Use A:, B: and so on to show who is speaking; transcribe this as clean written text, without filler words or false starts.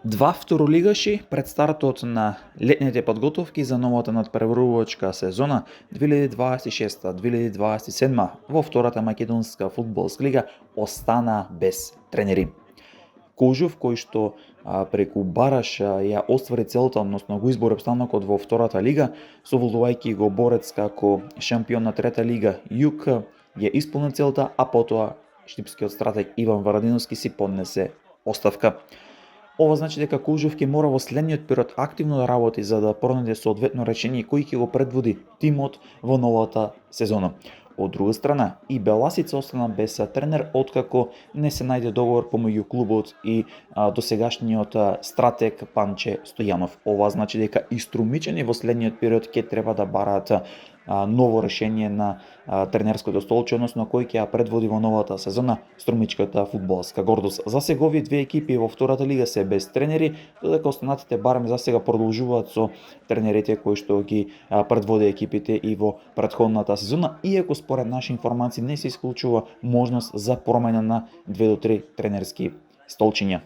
A: Два второлигаши пред стартот на летните подготовки за новата надпреварувачка сезона 2026-2027 во втората македонска фудбалска лига остана без тренери. Кожов, кој што преку Бараш ја оствари целта, односно го избори опстанокот во втората лига, совладувајќи го Борец како шампион на трета лига Јук, ја исполни целта, а потоа штипскиот стратег Иван Варадиновски си поднесе оставка. Ова значи дека Кожов ќе мора во следниот период активно да работи за да пронајде соодветно решение кој ќе го предводи тимот во новата сезона. Од друга страна, и Беласица остана без тренер откако не се најде договор помеѓу клубот и досегашниот стратег Панче Стојанов. Ова значи дека и Струмичани во следниот период ќе треба да бараат ново решение на тренерското столче, односно кој ќе ја предводи во новата сезона струмичката фудбалска гордост. За сега овие две екипи во втората лига се без тренери, додека останатите барем за сега продолжуваат со тренерите кои што ги предводи екипите и во претходната сезона, иако според наши информации не се исклучува можност за промена на 2 до 3 тренерски столчиња.